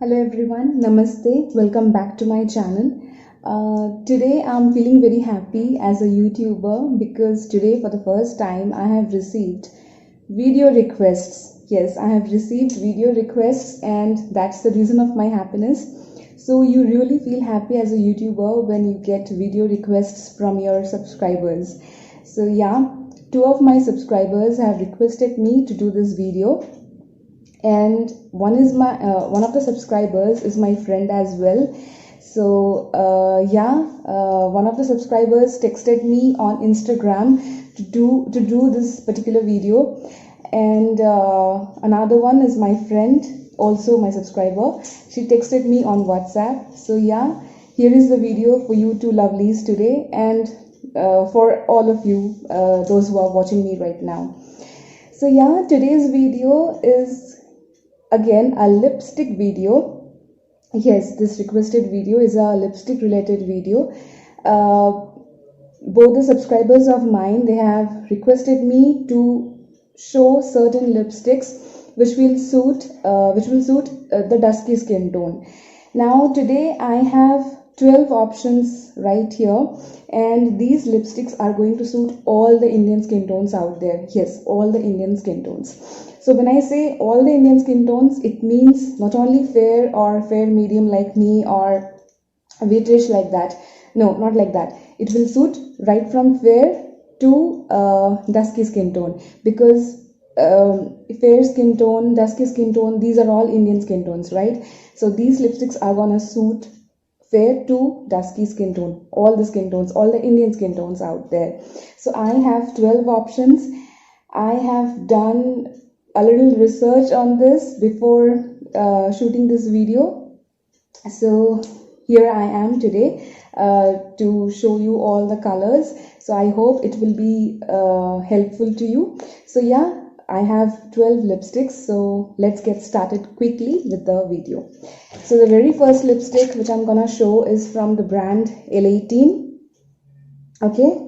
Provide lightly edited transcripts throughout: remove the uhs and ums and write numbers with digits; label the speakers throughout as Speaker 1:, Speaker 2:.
Speaker 1: Hello everyone, Namaste, welcome back to my channel. Today I'm feeling very happy as a YouTuber because today for the first time I have received video requests. Yes, I have received video requests and that's the reason of my happiness. So you really feel happy as a YouTuber when you get video requests from your subscribers. So yeah, two of my subscribers have requested me to do this video. And one of the subscribers is my friend as well. So one of the subscribers texted me on Instagram to do this particular video, and another one is my friend, also my subscriber. She texted me on WhatsApp. So yeah, here is the video for you two lovelies today, and for all of you those who are watching me right now. So yeah, today's video is again a lipstick video. Yes, this requested video is a lipstick related video. Both the subscribers of mine, they have requested me to show certain lipsticks which will suit the dusky skin tone. Now today I have 12 options right here, and these lipsticks are going to suit all the Indian skin tones out there. Yes, all the Indian skin tones. So when I say all the Indian skin tones, it means not only fair or fair medium like me or whitish like that. No, not like that. It will suit right from fair to dusky skin tone, because fair skin tone, dusky skin tone, these are all Indian skin tones, right? So these lipsticks are gonna suit fair to dusky skin tone, all the skin tones, all the Indian skin tones out there. So I have 12 options. I have done a little research on this before shooting this video. So here I am today to show you all the colors. So I hope it will be helpful to you. So yeah, I have 12 lipsticks, so let's get started quickly with the video. So the very first lipstick which I'm gonna show is from the brand L18. Okay,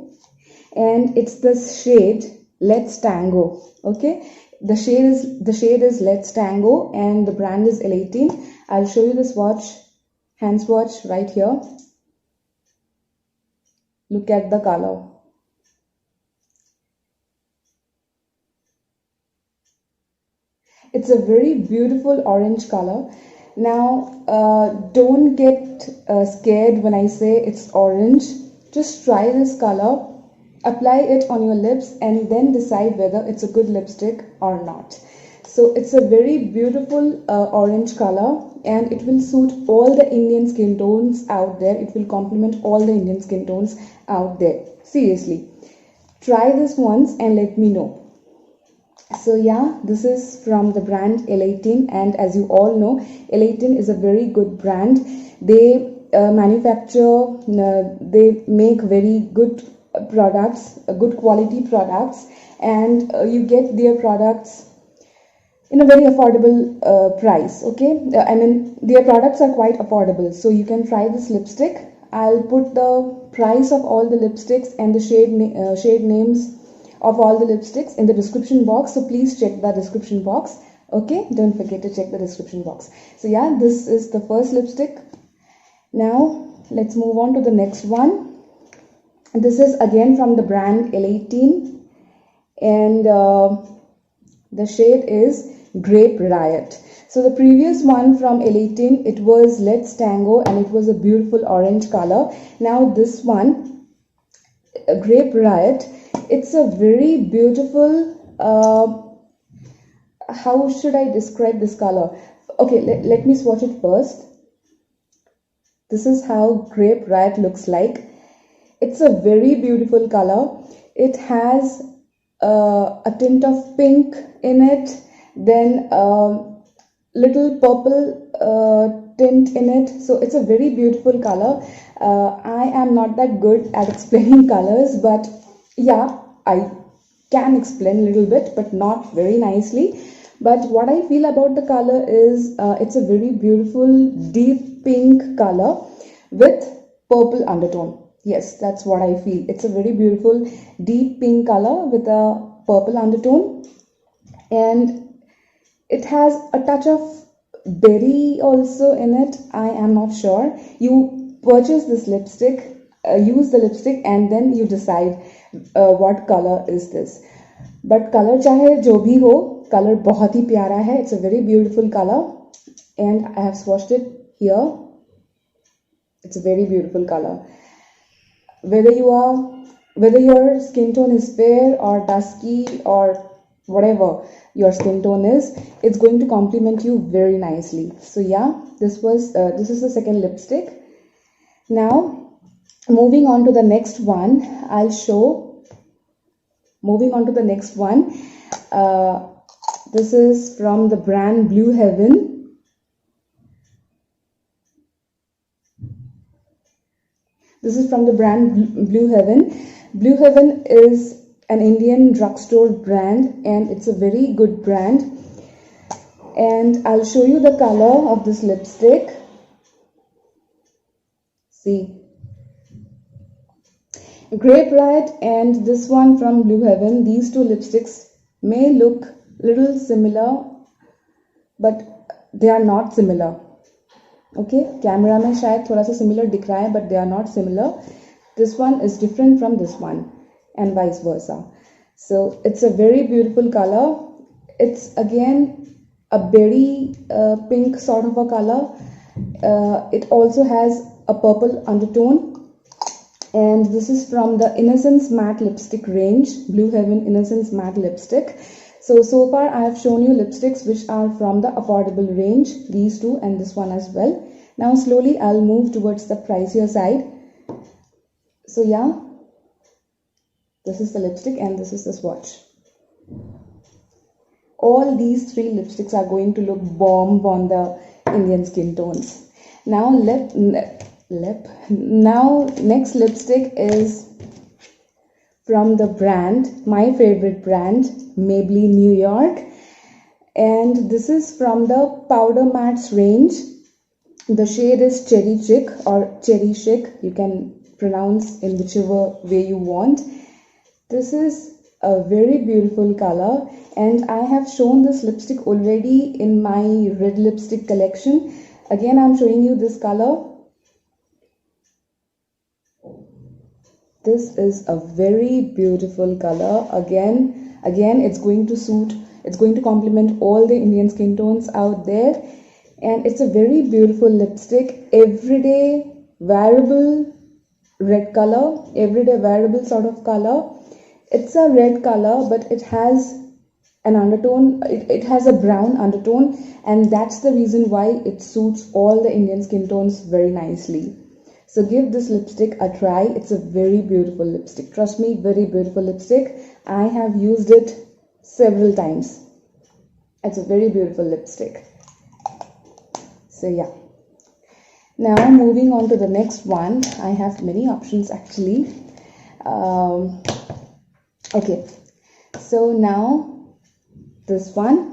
Speaker 1: and it's the shade Let's Tango. Okay, the shade is Let's Tango and the brand is L18. I'll show you the swatch, hand swatch right here. Look at the color. It's a very beautiful orange color. Now don't get scared when I say it's orange. Just try this color, apply it on your lips, and then decide whether it's a good lipstick or not. So it's a very beautiful orange color, and it will suit all the Indian skin tones out there. It will complement all the Indian skin tones out there. Seriously, try this once and let me know. So yeah, this is from the brand L18, and as you all know, L18 is a very good brand. They manufacture, they make very good products, good quality products, and you get their products in a very affordable price. Okay, I mean their products are quite affordable, so you can try this lipstick. I'll put the price of all the lipsticks and the shade names of all the lipsticks in the description box, so please check the description box. Okay, don't forget to check the description box. So yeah, this is the first lipstick. Now let's move on to the next one. This is again from the brand L18, and the shade is Grape Riot. So the previous one from L18, it was Let's Tango, and it was a beautiful orange color. Now this one, Grape Riot, it's a very beautiful, how should I describe this color? Okay, let me swatch it first. This is how Grape Riot looks like. It's a very beautiful color. It has a tint of pink in it, then little purple tint in it. So it's a very beautiful color. I am not that good at explaining colors, but yeah, I can explain a little bit, but not very nicely. But what I feel about the color is it's a very beautiful deep pink color with purple undertone. Yes, that's what I feel. It's a very beautiful deep pink color with a purple undertone, and it has a touch of berry also in it. I am not sure. You purchase this lipstick, use the lipstick, and then you decide what color is this. But color चाहे जो भी हो, color बहुत ही प्यारा है. It's a very beautiful color, and I have swatched it here. It's a very beautiful color. Whether your skin tone is fair or dusky or whatever your skin tone is, it's going to complement you very nicely. So yeah, this is the second lipstick. Now moving on to the next one, this is from the brand Blue Heaven. This is from the brand Blue Heaven. Blue Heaven is an Indian drugstore brand, and it's a very good brand. And I'll show you the color of this lipstick. See, Grape Riot and this one from Blue Heaven, these two lipsticks may look little similar, but they are not similar. Okay, camera में शायद थोड़ा सा similar दिख रहा है, but they are not similar. This one is different from this one, and vice versa. So it's a very beautiful color. It's again a berry pink sort of a color. It also has a purple undertone, and this is from the Innocence Matte Lipstick range, Blue Heaven Innocence Matte Lipstick. So far I have shown you lipsticks which are from the affordable range, these two and this one as well. Now slowly I'll move towards the pricier side. So yeah, this is the lipstick and this is the swatch. All these three lipsticks are going to look bomb on the Indian skin tones. Now next lipstick is from the brand, my favorite brand, Maybelline New York, and this is from the Powder Mattes range. The shade is Cherry Chic or Cherry Chic, you can pronounce in whichever way you want. This is a very beautiful color, and I have shown this lipstick already in my red lipstick collection. Again, I'm showing you this color. This is a very beautiful color. Again, it's going to complement all the Indian skin tones out there, and it's a very beautiful lipstick. Everyday wearable red color, everyday wearable sort of color. It's a red color, but it has an undertone. It has a brown undertone, and that's the reason why it suits all the Indian skin tones very nicely. So give this lipstick a try. It's a very beautiful lipstick. Trust me, very beautiful lipstick. I have used it several times. It's a very beautiful lipstick. So yeah. Now moving on to the next one. I have many options actually. Okay. So now this one.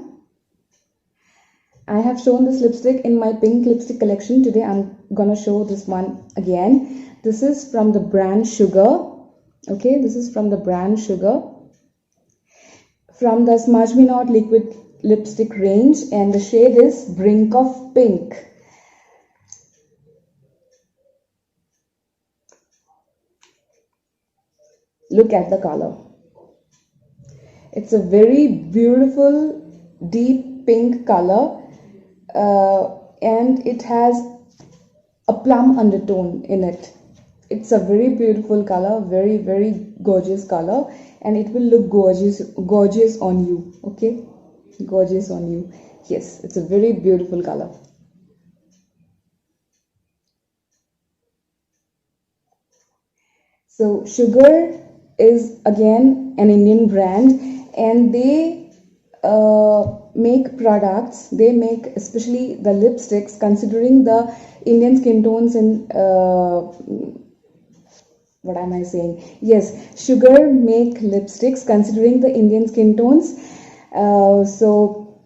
Speaker 1: I have shown this lipstick in my pink lipstick collection. Today I'm gonna show this one again. This is from the brand Sugar. Okay, this is from the brand Sugar, from the Smudge Me Not liquid lipstick range, and the shade is Brink of Pink. Look at the color. It's a very beautiful deep pink color. And it has a plum undertone in it. It's a very beautiful color, very, very gorgeous color, and it will look gorgeous on you. Okay, gorgeous on you. Yes, it's a very beautiful color. So Sugar is again an Indian brand, and they make products, they make especially the lipsticks considering the Indian skin tones and what am I saying? Yes, Sugar make lipsticks considering the Indian skin tones. So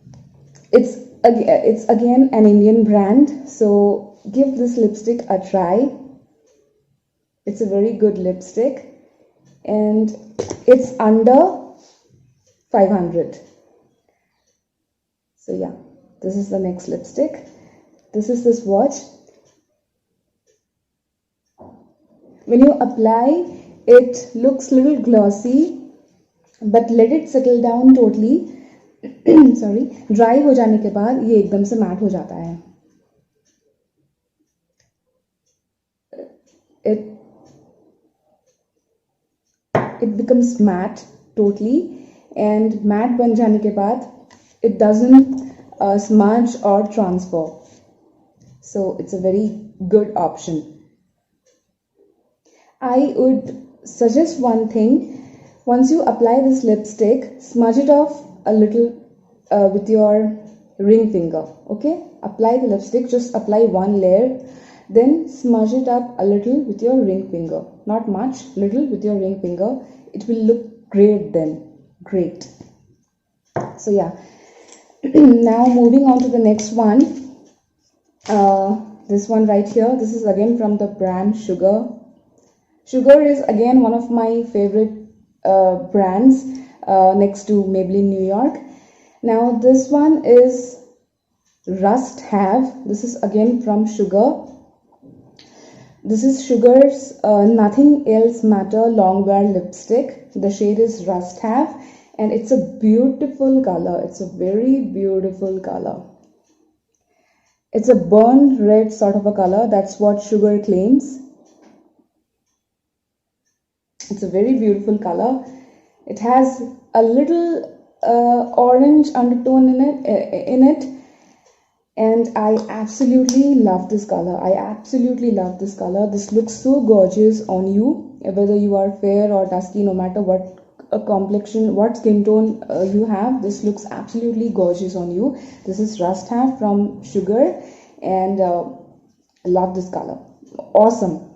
Speaker 1: it's again an Indian brand. So give this lipstick a try. It's a very good lipstick, and it's under 500. So yeah, This is the next lipstick. This is the swatch. When you apply, it looks little glossy, but let it settle down totally. Sorry, dry हो जाने के बाद ये एकदम से mat हो जाता है. It becomes matte totally, and matte बन जाने के बाद it doesn't smudge or transfer. So it's a very good option. I would suggest one thing. Once you apply this lipstick, smudge it off a little with your ring finger. Okay, apply the lipstick, just apply one layer, then smudge it up a little with your ring finger. Not much, little with your ring finger. It will look great then. Great. So yeah. Now moving on to the next one. This one right here. This is again from the brand Sugar. Sugar is again one of my favorite brands next to Maybelline New York. Now this one is Rust Have. This is again from Sugar. This is Sugar's Nothing Else Matter Longwear Lipstick. The shade is Rust Have, and it's a beautiful color. It's a very beautiful color. It's a burnt red sort of a color. That's what Sugar claims. It's a very beautiful color. It has a little orange undertone in it, and I absolutely love this color. I absolutely love this color. This looks so gorgeous on you, whether you are fair or dusky, no matter what complexion, what skin tone you have. This looks absolutely gorgeous on you. This is Rust Have from Sugar, and I love this color. Awesome.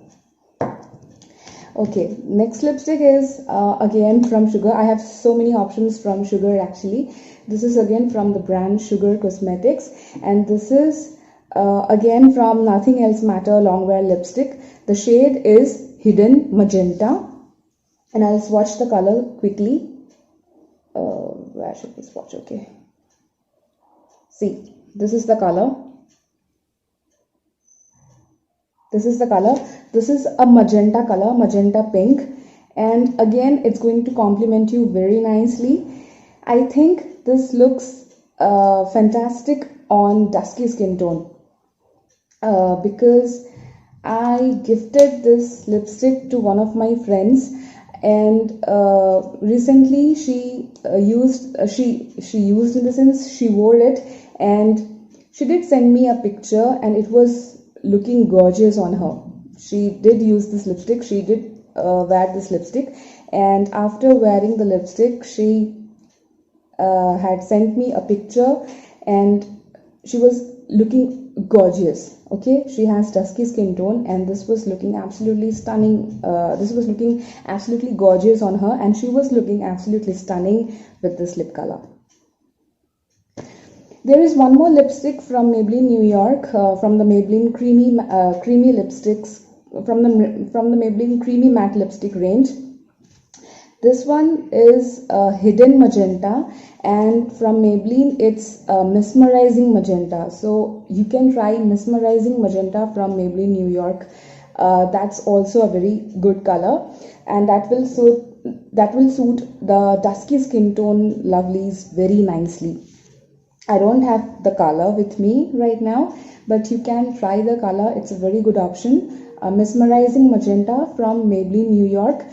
Speaker 1: Okay, next lipstick is again from Sugar. I have so many options from Sugar actually. This is again from the brand Sugar Cosmetics, and this is again from Nothing Else Matter Longwear Lipstick. The shade is Hidden Magenta, and I'll swatch the color quickly. Where should we swatch? Okay, see, this is the color. This is the color. This is a magenta color, magenta pink, and again it's going to complement you very nicely. I think this looks fantastic on dusky skin tone because I gifted this lipstick to one of my friends, and recently she used in the sense she wore it, and she did send me a picture, and it was looking gorgeous on her. She did use this lipstick. She did wear this lipstick, and after wearing the lipstick, she had sent me a picture, and she was looking gorgeous. Okay, she has dusky skin tone, and this was looking absolutely stunning. This was looking absolutely gorgeous on her, and she was looking absolutely stunning with this lip color. There is one more lipstick from Maybelline New York, from the Maybelline creamy lipsticks, from the Maybelline creamy matte lipstick range. This one is Hidden Magenta, and from Maybelline it's Mesmerizing Magenta. So you can try Mesmerizing Magenta from Maybelline New York. That's also a very good color, and that will suit the dusky skin tone lovelies very nicely. I don't have the color with me right now, but you can try the color. It's a very good option. Mesmerizing Magenta from Maybelline New York,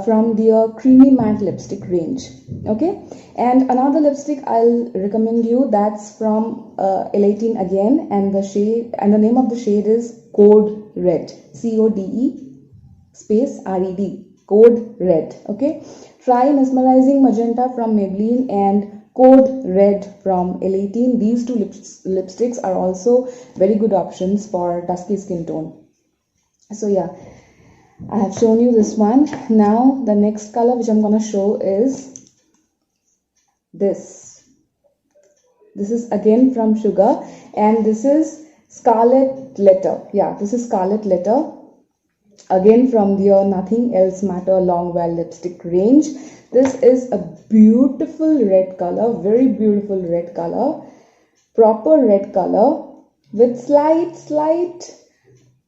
Speaker 1: from their creamy matte lipstick range. Okay, and another lipstick I'll recommend you, that's from L18 again, and the shade and the name of the shade is Code Red. CODE space RED. Code Red. Okay, try Mesmerizing Magenta from Maybelline and Code Red from L18. These two lipsticks are also very good options for dusky skin tone. So yeah, I have shown you this one. Now the next color which I'm gonna show is this. This is again from Sugar, and this is Scarlet Letter. Yeah, this is Scarlet Letter, again from their Nothing Else Matter Longwear lipstick range. This is a beautiful red color, very beautiful red color. proper red color with slight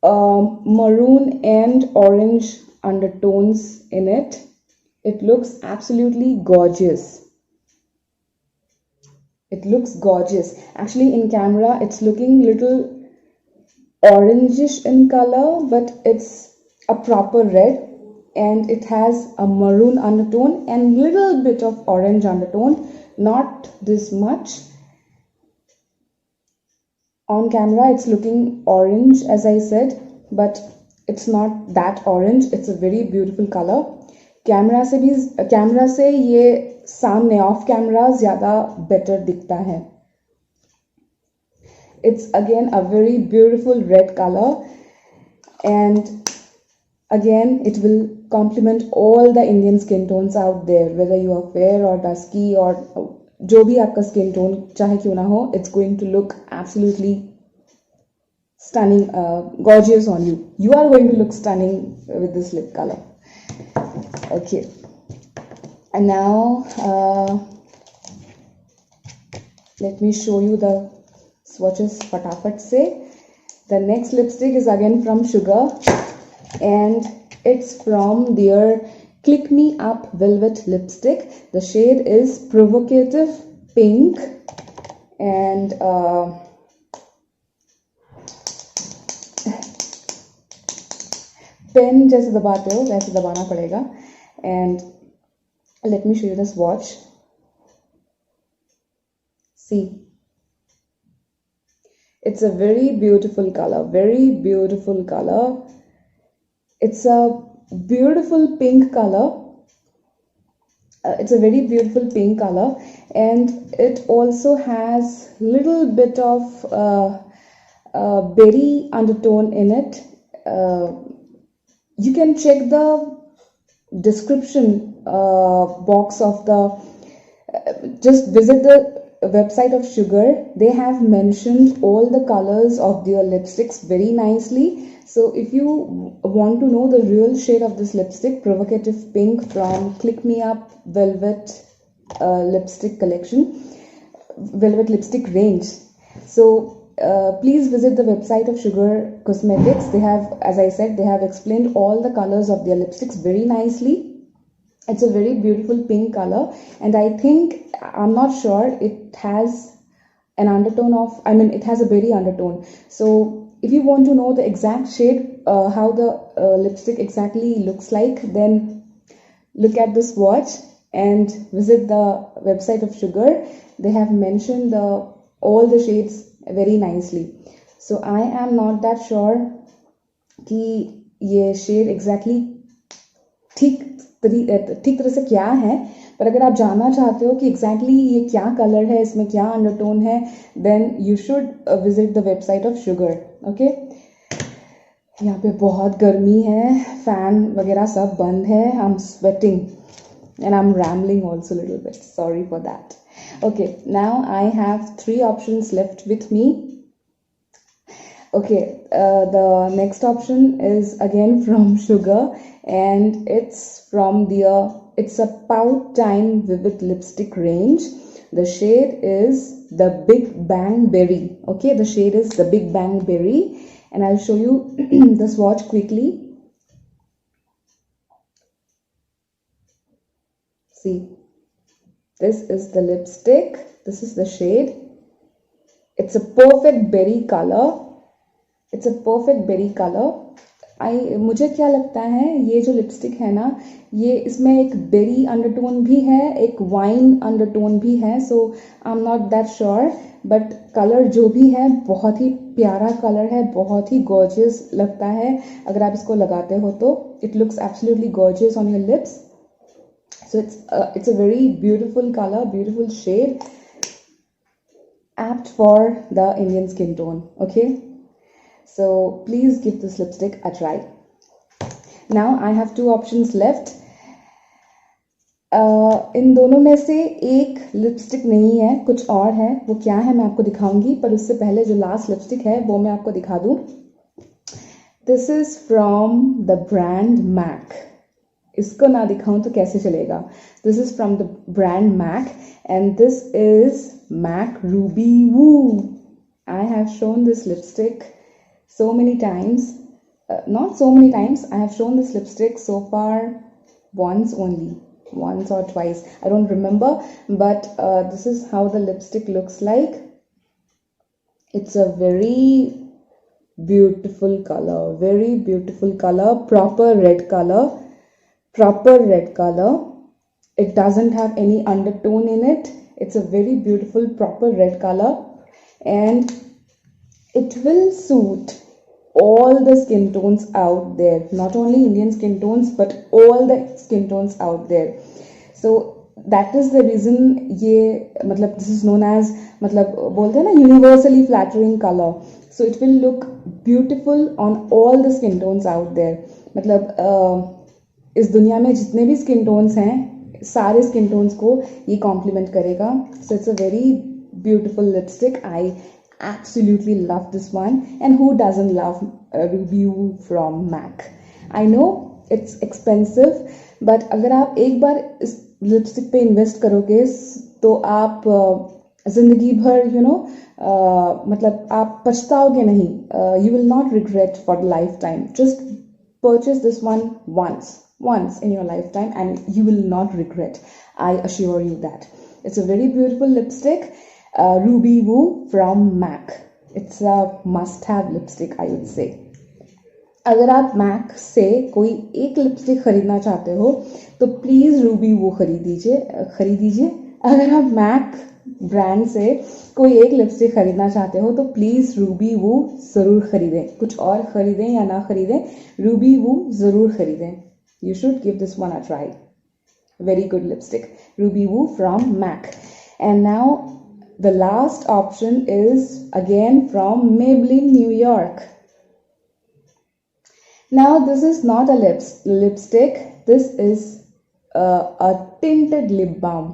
Speaker 1: maroon and orange undertones in it. It looks absolutely gorgeous. It looks gorgeous. Actually, in camera, it's looking little orangish in color, but it's a proper red, and it has a maroon undertone and little bit of orange undertone, not this much. On camera, it's looking orange, as I said, but it's not that orange. It's a very beautiful color. Camera से ये सामने of camera ज़्यादा better दिखता है. It's again a very beautiful red color, and again it will complement all the Indian skin tones out there, whether you are fair or dusky or जो भी आपका skin tone चाहे क्यों ना हो, it's going to look absolutely stunning, gorgeous on you. You are going to look stunning with this lip color. Okay, and now let me show you the swatches फटाफट से. The next lipstick is again from Sugar, and it's from their Click Me Up Velvet lipstick. The shade is Provocative Pink, and pen जैसे दबाते हो वैसे दबाना पड़ेगा. And let me show you the swatch. See, it's a very beautiful color, very beautiful color. It's a beautiful pink color. It's a very beautiful pink color, and it also has little bit of berry undertone in it. You can check the description box of the just visit the website of Sugar. They have mentioned all the colors of their lipsticks very nicely. So if you want to know the real shade of this lipstick, Provocative Pink from Click Me Up Velvet lipstick collection, Velvet lipstick range. So please visit the website of Sugar Cosmetics. They have, as I said, they have explained all the colors of their lipsticks very nicely. It's a very beautiful pink color, and I think, I'm not sure, it has an undertone of, it has a berry undertone. So if you want to know the exact shade, how the lipstick exactly looks like, then look at the swatch and visit the website of Sugar. They have mentioned all the shades very nicely. So I am not that sure कि ये shade exactly ठीक तरह से क्या है, पर अगर आप जानना चाहते हो कि exactly ये क्या कलर है, इसमें क्या अंडरटोन है, then you should visit the website of Sugar. Okay, यहाँ पे बहुत गर्मी है, फैन वगैरह सब बंद है. I'm sweating and I'm rambling also a little bit. Sorry for that. Okay, now I have 3 options left with me. Okay, the next option is again from Sugar, and it's from it's a Pout Time Vivid lipstick range. The shade is the Big Bang Berry. Okay, the shade is the Big Bang Berry, and I'll show you the swatch quickly. See, this is the lipstick, this is the shade. It's a perfect berry color. It's a perfect berry color. मुझे क्या लगता है, ये जो lipstick है ना, ये इसमें एक बेरी अंडरटोन भी है, एक वाइन अंडरटोन भी है. So I am not that sure, but colour जो भी है बहुत ही प्यारा कलर है, बहुत ही गॉर्जियस लगता है. अगर आप इसको लगाते हो तो it looks absolutely gorgeous on your lips. So it's a very beautiful color, beautiful shade, apt for the Indian skin tone. Okay, so please give this lipstick a try. Now I have 2 options left. इन दोनों में से एक lipstick नहीं है, कुछ और है. वो क्या है मैं आपको दिखाऊंगी, पर उससे पहले जो लास्ट लिपस्टिक है वो मैं आपको दिखा दूं. This is from the brand MAC. इसको ना दिखाऊं तो कैसे चलेगा. This is from the brand MAC and this is MAC Ruby Woo. I have shown this lipstick so many times. Not so many times. I have shown this lipstick so far once only. Once or twice. I don't remember. But this is how the lipstick looks like. It's a very beautiful color. Very beautiful color. Proper red color. Proper red color. It doesn't have any undertone in it. It's a very beautiful proper red color and it will suit all the skin tones out there, not only Indian skin tones but all the skin tones out there. So that is the reason ये मतलब this is known as मतलब बोलते हैं ना universally flattering color. So it will look beautiful on all the skin tones out there. मतलब इस दुनिया में जितने भी स्किन टोन्स हैं सारे स्किन टोन्स को ये कॉम्प्लीमेंट करेगा. So it's a very beautiful lipstick. I absolutely love this one and who doesn't love Ruby Woo from MAC. I know it's expensive but अगर आप एक बार इस लिपस्टिक पे इन्वेस्ट करोगे तो आप जिंदगी भर मतलब आप पछताओगे नहीं. You will not regret for the life time. Just purchase this one once in your lifetime and you will not regret. I assure you that. It's a very beautiful lipstick. Ruby Woo from MAC. It's a must-have lipstick, I would say. अगर आप MAC से कोई एक lipstick खरीदना चाहते हो तो please Ruby वो खरीदीजिए. अगर आप MAC ब्रांड से कोई एक लिपस्टिक खरीदना चाहते हो तो प्लीज़ रूबी वू ज़रूर खरीदें. कुछ और खरीदें या ना खरीदें, रूबी वू ज़रूर खरीदें. You should give this one a try. Very good lipstick. Ruby Woo from MAC. And now the last option is again from Maybelline New York. Now this is not a lipstick. This is a tinted lip balm.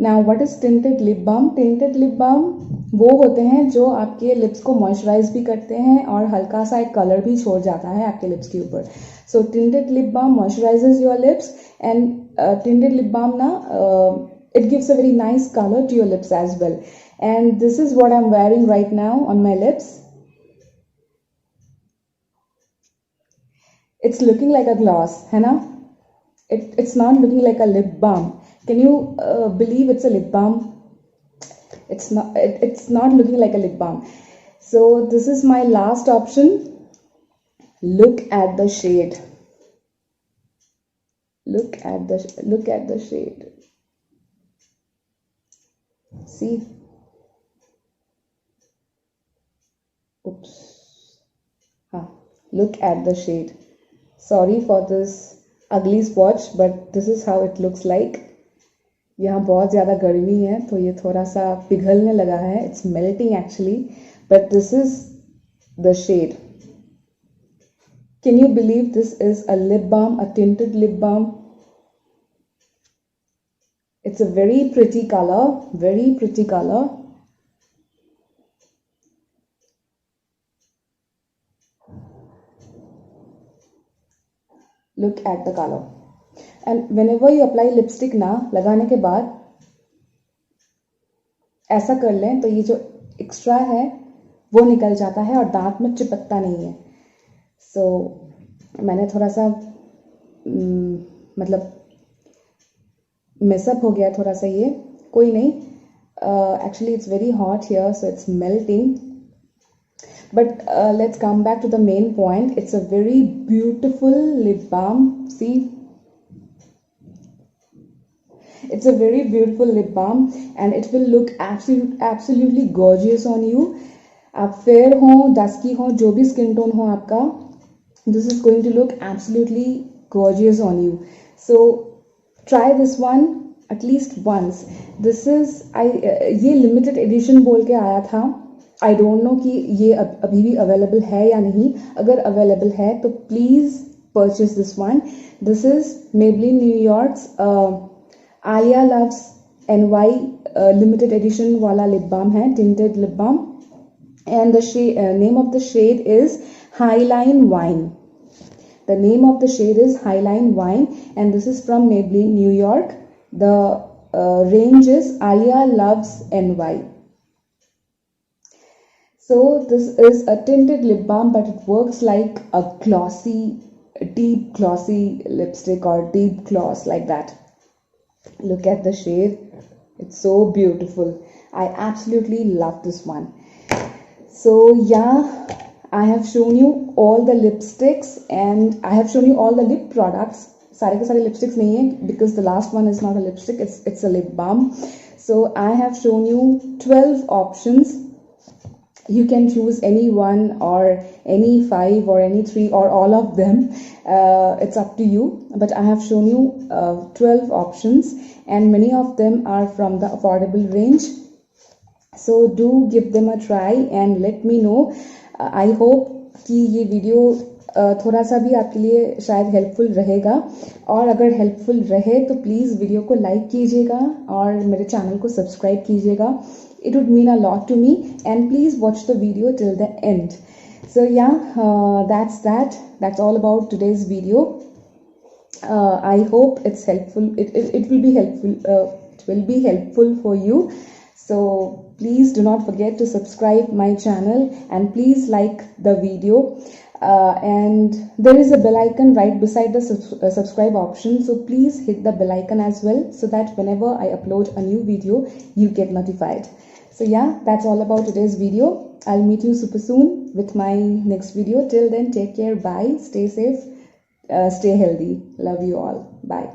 Speaker 1: Now what is tinted lip balm? Tinted lip balm वो होते हैं जो आपके lips को moisturise भी करते हैं और हल्का सा एक कलर भी छोड़ जाता है आपके लिप्स के ऊपर. सो tinted lip balm moisturizes your lips and tinted lip balm na it gives a very nice color to your lips as well. And this is what I'm wearing right now on my lips. It's looking like a gloss, है ना? It's not looking like a lip balm. Can you believe it's a lip balm? It's not looking like a lip balm. So this is my last option. Look at the shade. Look at the shade. See? Oops. Look at the shade. Sorry for this ugly swatch, but this is how it looks like. यहाँ बहुत ज़्यादा गर्मी है तो ये थोड़ा सा पिघलने लगा है. It's melting actually, but this is the shade. Can you believe this is a lip balm, a tinted lip balm? It's a very pretty color, very pretty color. Look at the color. And whenever you apply lipstick ना लगाने के बाद ऐसा कर लें तो ये जो एक्स्ट्रा है वो निकल जाता है और दांत में चिपकता नहीं है. सो मैंने थोड़ा सा मतलब मिसअप हो गया थोड़ा सा, ये कोई नहीं. Actually it's very hot here so it's melting. But let's come back to the main point. It's a very beautiful lip balm. See? It's a very beautiful lip balm and it will look absolutely gorgeous on you. आप fair हो, dusky हो, जो भी skin tone हो आपका, this is going to look absolutely gorgeous on you. So try this one at least once. This is ये limited edition बोल के आया था. आई डोंट नो कि ये अभी भी अवेलेबल है या नहीं. अगर अवेलेबल है तो please purchase this one. This is Maybelline New York's Alia Loves NY limited edition वाला लिप बाम है, tinted lip balm. And the name of the shade is Highline Wine. The name of the shade is Highline Wine, and this is from Maybelline New York. The range is Alia Loves NY. So this is a tinted lip balm, but it works like a glossy, deep glossy lipstick or deep gloss like that. Look at the shade. It's so beautiful. I absolutely love this one. So yeah, I have shown you all the lipsticks and I have shown you all the lip products. सारे के सारे lipsticks नहीं है because the last one is not a lipstick, it's a lip balm. So I have shown you 12 options. You can choose any one or any 5 or any 3 or all of them. It's up to you. But I have shown you 12 options and many of them are from the affordable range. So do give them a try and let me know. I hope कि ये video थोड़ा सा भी आपके लिए शायद helpful रहेगा, और अगर हेल्पफुल रहे तो प्लीज़ वीडियो को लाइक कीजिएगा और मेरे चैनल को सब्सक्राइब कीजिएगा. It would mean a lot to me, and please watch the video till the end. So yeah, that's all about today's video. I hope it's helpful. It will be helpful. It will be helpful for you. So please do not forget to subscribe my channel and please like the video. And there is a bell icon right beside the subscribe option, so please hit the bell icon as well, so that whenever I upload a new video you get notified. So yeah, that's all about today's video. I'll meet you super soon with my next video. Till then, take care, bye, stay safe, stay healthy. Love you all. Bye.